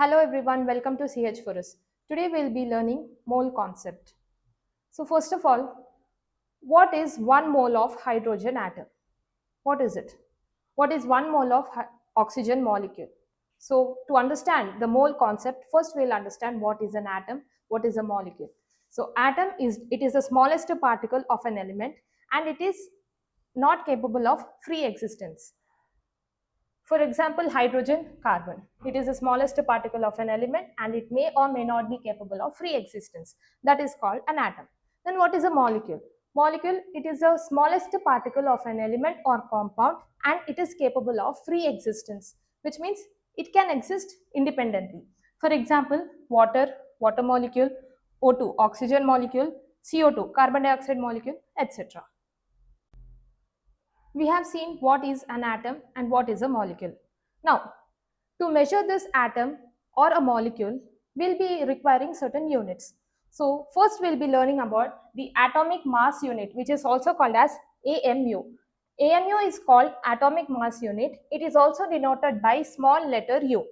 Hello everyone, welcome to CH4S. Today we'll be learning mole concept. So first of all, what is 1 mole of hydrogen atom? What is it? What is 1 mole of oxygen molecule? So to understand the mole concept, first we'll understand what is an atom, what is a molecule. So atom is the smallest particle of an element and it is not capable of free existence. For example, hydrogen, carbon. It is the smallest particle of an element and it may or may not be capable of free existence. That is called an atom. Then what is a molecule? Molecule, it is the smallest particle of an element or compound and it is capable of free existence, which means it can exist independently. For example, water molecule, O2, oxygen molecule, CO2, carbon dioxide molecule, etc. We have seen what is an atom and what is a molecule. Now, to measure this atom or a molecule, we'll be requiring certain units. So, first we'll be learning about the atomic mass unit, which is also called as a.m.u. a.m.u is called atomic mass unit. It is also denoted by small letter u.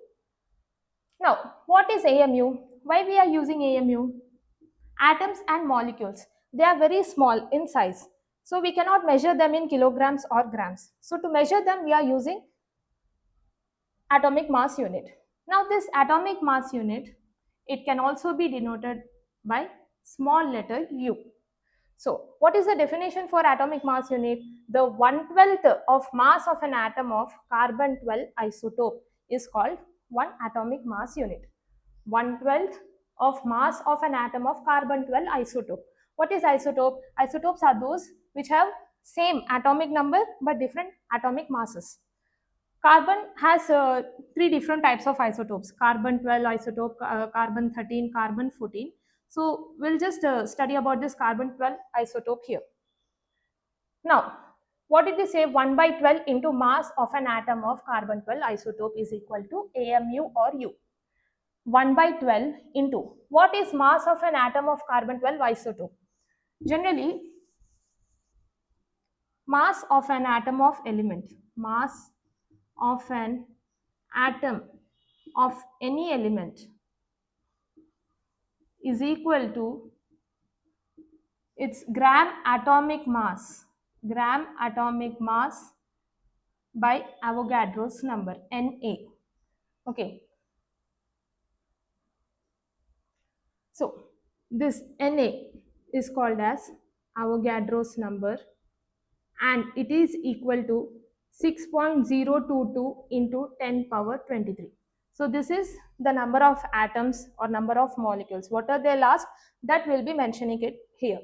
Now, what is a.m.u? Why we are using a.m.u? Atoms and molecules, they are very small in size. So we cannot measure them in kilograms or grams. So to measure them, we are using atomic mass unit. Now this atomic mass unit, it can also be denoted by small letter u. So what is the definition for atomic mass unit? The 1/12 of mass of an atom of carbon 12 isotope is called 1 atomic mass unit. 1/12 of mass of an atom of carbon 12 isotope. What is isotope? Isotopes are those which have same atomic number but different atomic masses. Carbon has 3 different types of isotopes: carbon 12 isotope, carbon 13, carbon 14. So we'll just study about this carbon 12 isotope here. Now, what did we say? 1/12 into mass of an atom of carbon 12 isotope is equal to a.m.u or u. 1/12 into what is mass of an atom of carbon 12 isotope? Generally, mass of an atom of element, mass of an atom of any element is equal to its gram atomic mass by Avogadro's number, Na. Okay. So this Na is called as Avogadro's number and it is equal to 6.022 into 10 power 23. So this is the number of atoms or number of molecules. What are they asked? That will be mentioning it here.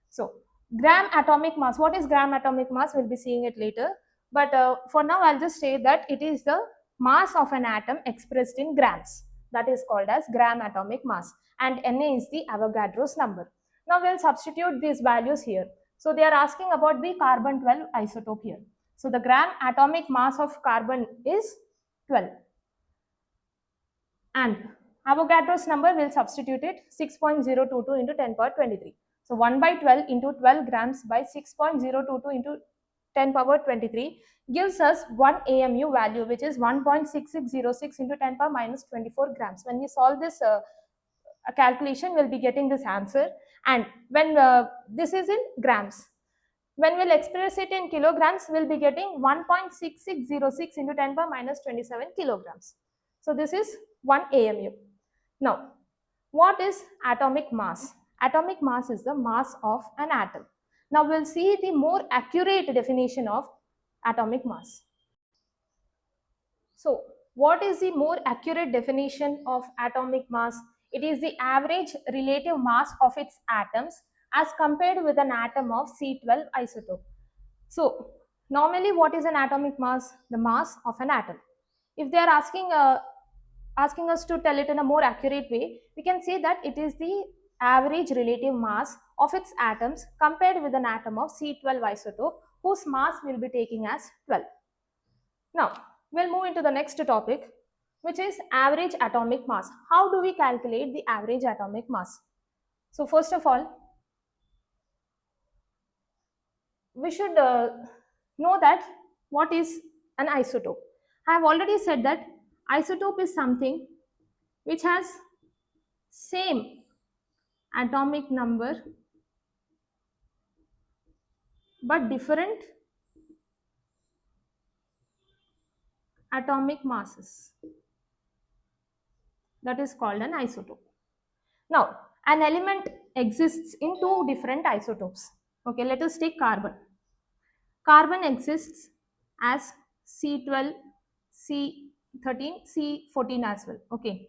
So gram atomic mass. What is gram atomic mass? We'll be seeing it later. But for now, I'll just say that it is the mass of an atom expressed in grams. That is called as gram atomic mass. And Na is the Avogadro's number. Now we'll substitute these values here. So they are asking about the carbon 12 isotope here. So the gram atomic mass of carbon is 12. And Avogadro's number will substitute it 6.022 into 10 power 23. So 1/12 into 12 grams by 6.022 into 10 power 23 gives us 1 a.m.u value, which is 1.6606 into 10 power minus 24 grams. When we solve this calculation, we'll be getting this answer. And when this is in grams, when we'll express it in kilograms, we'll be getting 1.6606 into 10 power minus 27 kilograms. So this is 1 a.m.u. Now, what is atomic mass? Atomic mass is the mass of an atom. Now we'll see the more accurate definition of atomic mass. So what is the more accurate definition of atomic mass? It is the average relative mass of its atoms as compared with an atom of C12 isotope. So normally what is an atomic mass? The mass of an atom. If they are asking us to tell it in a more accurate way, we can say that it is the average relative mass of its atoms compared with an atom of C12 isotope whose mass we will be taking as 12. Now, we'll move into the next topic, which is average atomic mass. How do we calculate the average atomic mass? So first of all, we should know that what is an isotope. I have already said that isotope is something which has same atomic number but different atomic masses. That is called an isotope. Now, an element exists in two different isotopes. Okay, let us take carbon. Carbon exists as C12, C13, C14 as well. Okay,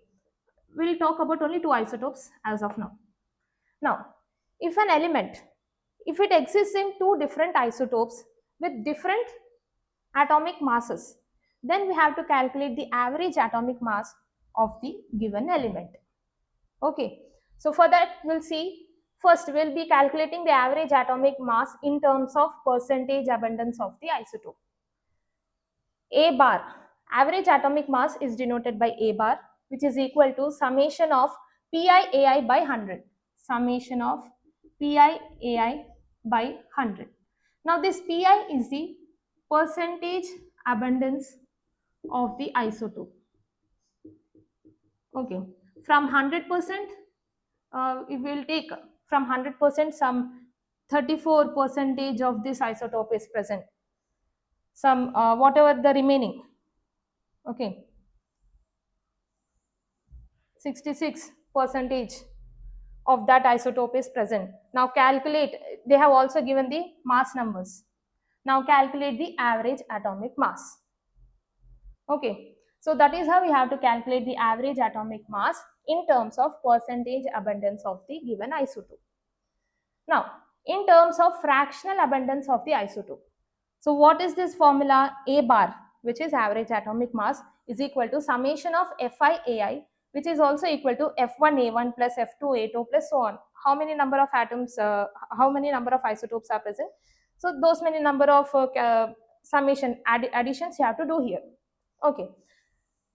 we'll talk about only two isotopes as of now. Now, if an element, if it exists in two different isotopes with different atomic masses, then we have to calculate the average atomic mass of the given element. Okay, so for that we'll see, first we'll be calculating the average atomic mass in terms of percentage abundance of the isotope. A bar, average atomic mass, is denoted by A bar, which is equal to summation of PiAi by 100. Summation of PiAi by 100. Now this Pi is the percentage abundance of the isotope. Okay, from 100%, if we'll take from 100%, some 34 percentage of this isotope is present. Some whatever the remaining, okay, 66 percentage of that isotope is present. Now calculate, they have also given the mass numbers. Now calculate the average atomic mass. Okay, so that is how we have to calculate the average atomic mass in terms of percentage abundance of the given isotope. Now, in terms of fractional abundance of the isotope. So what is this formula? A bar, which is average atomic mass, is equal to summation of FiAi, which is also equal to F1A1 plus F2A2 plus so on. How many number of atoms, how many number of isotopes are present? So those many number of summation additions you have to do here. Okay.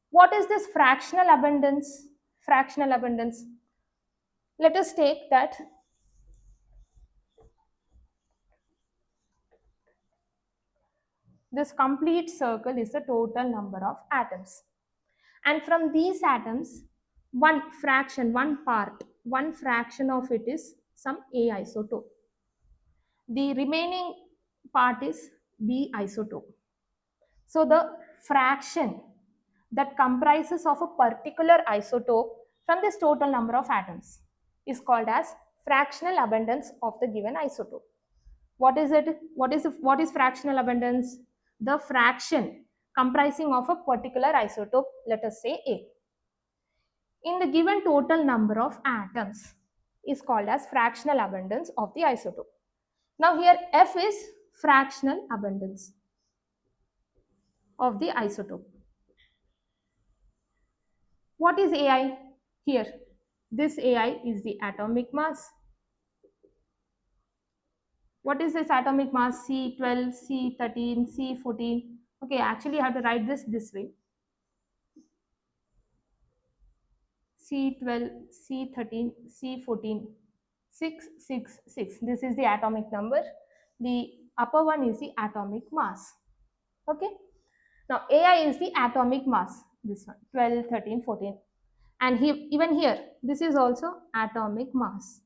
What is this fractional abundance? Fractional abundance. Let us take that this complete circle is the total number of atoms. And from these atoms, one fraction, one fraction of it is some A isotope. The remaining part is B isotope. So the fraction that comprises of a particular isotope from this total number of atoms is called as fractional abundance of the given isotope. What is it? What is fractional abundance? The fraction comprising of a particular isotope, let us say A, in the given total number of atoms is called as fractional abundance of the isotope. Now here F is fractional abundance of the isotope. What is Ai? Here, this Ai is the atomic mass. What is this atomic mass? C12, C13, C14. Okay, actually I have to write this way. C12, C13, C14, 666. This is the atomic number. The upper one is the atomic mass. Okay. Now Ai is the atomic mass. This one, 12, 13, 14. And even here, this is also atomic mass.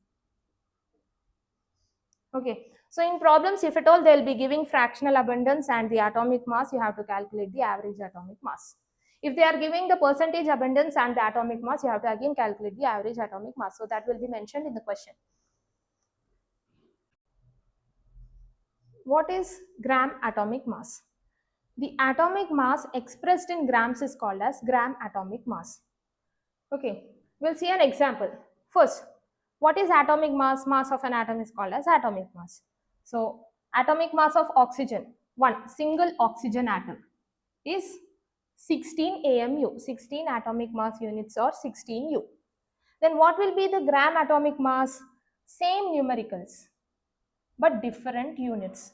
Okay. So in problems, if at all they'll be giving fractional abundance and the atomic mass, you have to calculate the average atomic mass. If they are giving the percentage abundance and the atomic mass, you have to again calculate the average atomic mass. So that will be mentioned in the question. What is gram atomic mass? The atomic mass expressed in grams is called as gram atomic mass. Okay, we'll see an example. First, what is atomic mass? Mass of an atom is called as atomic mass. So, atomic mass of oxygen, one single oxygen atom, is 16 a.m.u. 16 atomic mass units or 16 U. Then what will be the gram atomic mass? Same numericals but different units.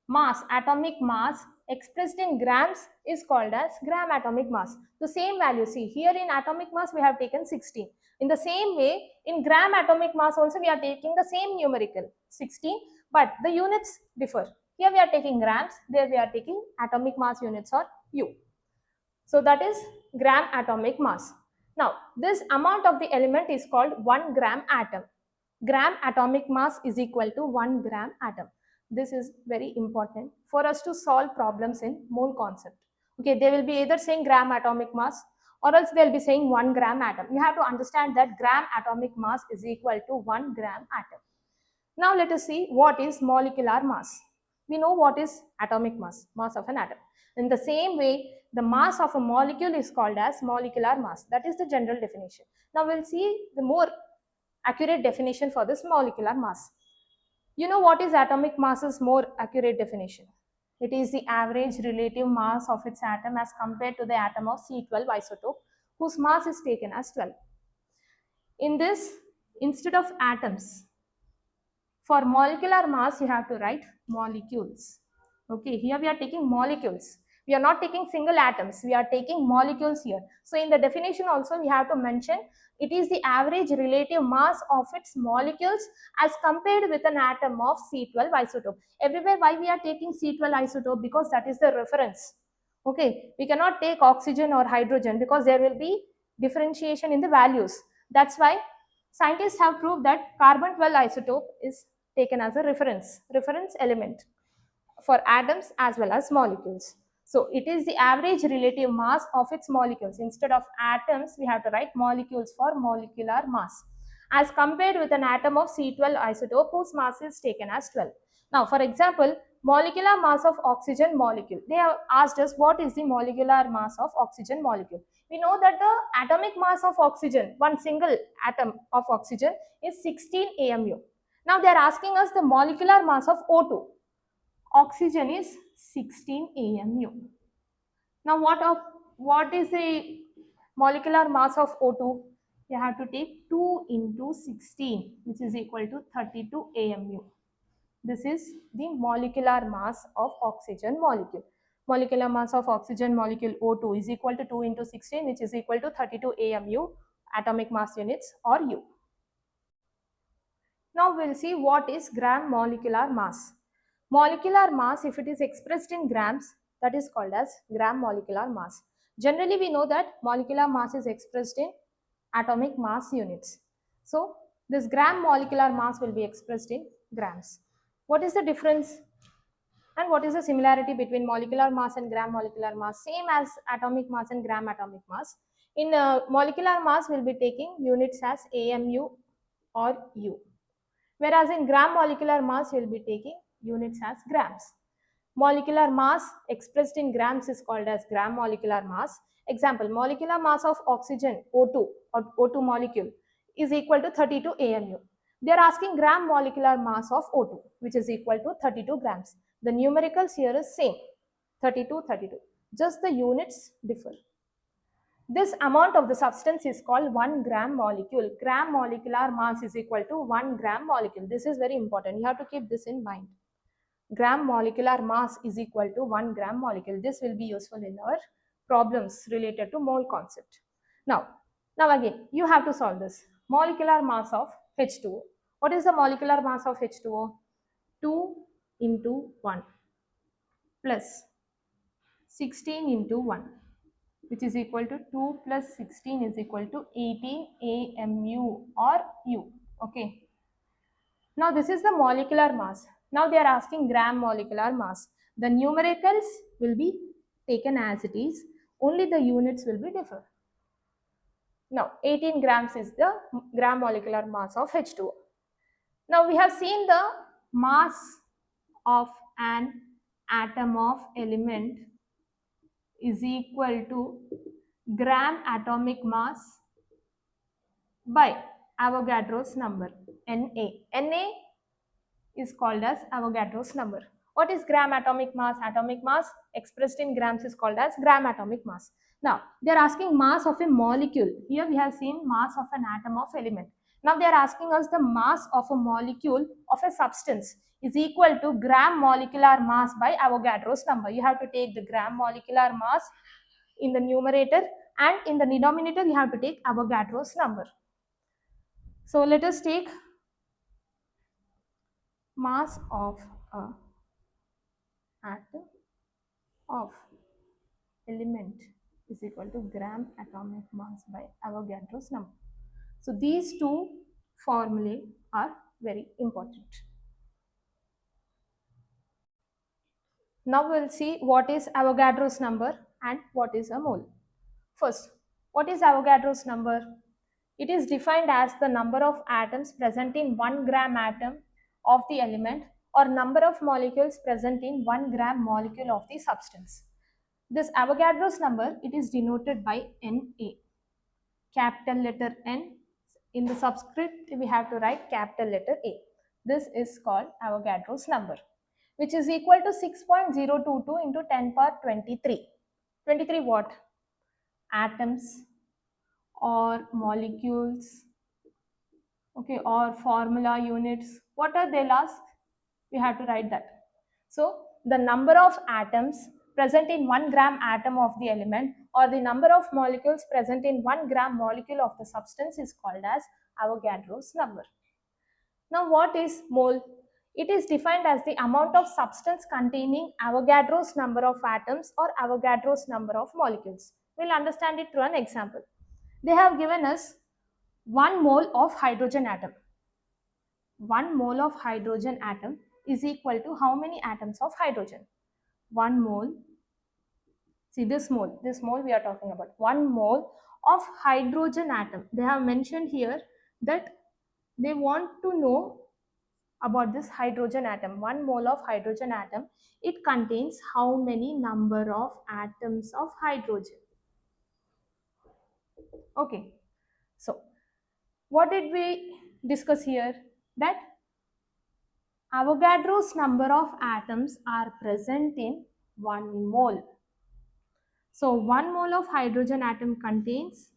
Mass, atomic mass expressed in grams is called as gram atomic mass. The same value, see here in atomic mass we have taken 16. In the same way, in gram atomic mass also we are taking the same numerical 16, but the units differ. Here we are taking grams, there we are taking atomic mass units or U. So that is gram atomic mass. Now, this amount of the element is called 1 gram atom. Gram atomic mass is equal to 1 gram atom. This is very important for us to solve problems in mole concept. Okay, they will be either saying gram atomic mass or else they'll be saying 1 gram atom. You have to understand that gram atomic mass is equal to 1 gram atom. Now let us see what is molecular mass. We know what is atomic mass, mass of an atom. In the same way, the mass of a molecule is called as molecular mass. That is the general definition. Now we'll see the more accurate definition for this molecular mass. You know what is atomic mass's more accurate definition? It is the average relative mass of its atom as compared to the atom of C12 isotope whose mass is taken as 12. In this, instead of atoms, for molecular mass, you have to write molecules. Okay, here we are taking molecules. We are not taking single atoms. We are taking molecules here. So in the definition also, we have to mention it is the average relative mass of its molecules as compared with an atom of C12 isotope. Everywhere why we are taking C12 isotope? Because that is the reference. Okay, we cannot take oxygen or hydrogen because there will be differentiation in the values. That's why scientists have proved that carbon 12 isotope is taken as a reference element for atoms as well as molecules. So it is the average relative mass of its molecules. Instead of atoms, we have to write molecules for molecular mass as compared with an atom of C12 isotope whose mass is taken as 12. Now, for example, molecular mass of oxygen molecule. They have asked us what is the molecular mass of oxygen molecule. We know that the atomic mass of oxygen, one single atom of oxygen, is 16 a.m.u. Now they are asking us the molecular mass of O2. Oxygen is 16 a.m.u. Now what is the molecular mass of O2? You have to take 2 into 16, which is equal to 32 a.m.u. This is the molecular mass of oxygen molecule. Molecular mass of oxygen molecule O2 is equal to 2 into 16, which is equal to 32 a.m.u, atomic mass units, or U. Now we'll see what is gram molecular mass. Molecular mass, if it is expressed in grams, that is called as gram molecular mass. Generally, we know that molecular mass is expressed in atomic mass units. So, this gram molecular mass will be expressed in grams. What is the difference and what is the similarity between molecular mass and gram molecular mass? Same as atomic mass and gram atomic mass. In molecular mass, we'll be taking units as AMU or U. Whereas in gram molecular mass, you'll be taking units as grams. Molecular mass expressed in grams is called as gram molecular mass. Example, molecular mass of oxygen O2 or O2 molecule is equal to 32 AMU. They are asking gram molecular mass of O2, which is equal to 32 grams. The numericals here is same, 32, 32. Just the units differ. This amount of the substance is called 1 gram molecule. Gram molecular mass is equal to 1 gram molecule. This is very important. You have to keep this in mind. Gram molecular mass is equal to 1 gram molecule. This will be useful in our problems related to mole concept. Now again, you have to solve this. Molecular mass of H2O. What is the molecular mass of H2O? 2 into 1 plus 16 into 1, which is equal to 2 plus 16 is equal to 18 AMU or U. Okay. Now this is the molecular mass. Now they are asking gram molecular mass. The numericals will be taken as it is. Only the units will be different. Now 18 grams is the gram molecular mass of H2O. Now we have seen the mass of an atom of element is equal to gram atomic mass by Avogadro's number, Na. Na is called as Avogadro's number. What is gram atomic mass? Atomic mass expressed in grams is called as gram atomic mass. Now, they are asking mass of a molecule. Here we have seen mass of an atom of element. Now, they are asking us the mass of a molecule of a substance is equal to gram molecular mass by Avogadro's number. You have to take the gram molecular mass in the numerator and in the denominator you have to take Avogadro's number. So, let us take mass of a atom of element is equal to gram atomic mass by Avogadro's number. So these two formulae are very important. Now we'll see what is Avogadro's number and what is a mole. First, what is Avogadro's number? It is defined as the number of atoms present in 1 gram atom of the element or number of molecules present in 1 gram molecule of the substance. This Avogadro's number, it is denoted by Na. Capital letter N. In the subscript, we have to write capital letter A. This is called Avogadro's number, which is equal to 6.022 into 10 power 23. 23 what? Atoms or molecules, okay, or formula units. What are they ask? We have to write that. So the number of atoms present in 1 gram atom of the element or the number of molecules present in 1 gram molecule of the substance is called as Avogadro's number. Now what is mole? It is defined as the amount of substance containing Avogadro's number of atoms or Avogadro's number of molecules. We'll understand it through an example. They have given us 1 mole of hydrogen atom. 1 mole of hydrogen atom is equal to how many atoms of hydrogen? 1 mole, see this mole we are talking about. 1 mole of hydrogen atom. They have mentioned here that they want to know about this hydrogen atom. 1 mole of hydrogen atom, it contains how many number of atoms of hydrogen. Okay, so what did we discuss here? That Avogadro's number of atoms are present in 1 mole. So 1 mole of hydrogen atom contains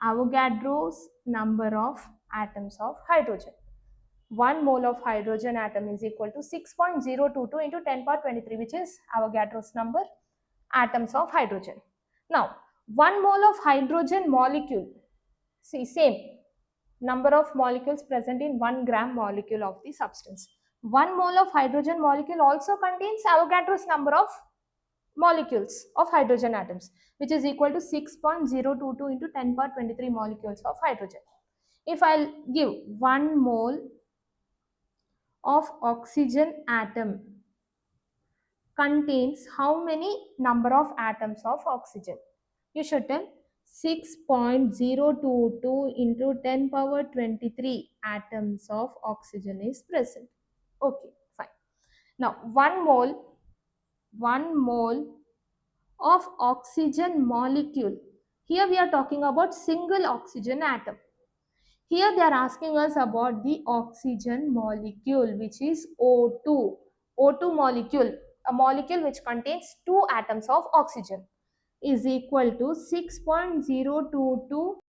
Avogadro's number of atoms of hydrogen. 1 mole of hydrogen atom is equal to 6.022 into 10 power 23, which is Avogadro's number, atoms of hydrogen. Now 1 mole of hydrogen molecule, see same number of molecules present in 1 gram molecule of the substance. 1 mole of hydrogen molecule also contains Avogadro's number of molecules of hydrogen atoms, which is equal to 6.022 into 10 power 23 molecules of hydrogen. If I'll give 1 mole of oxygen atom contains how many number of atoms of oxygen? You should tell 6.022 into 10 power 23 atoms of oxygen is present. Okay, fine. Now 1 mole of oxygen molecule. Here we are talking about single oxygen atom. Here they are asking us about the oxygen molecule, which is O2. O2 molecule, a molecule which contains 2 atoms of oxygen, is equal to 6.022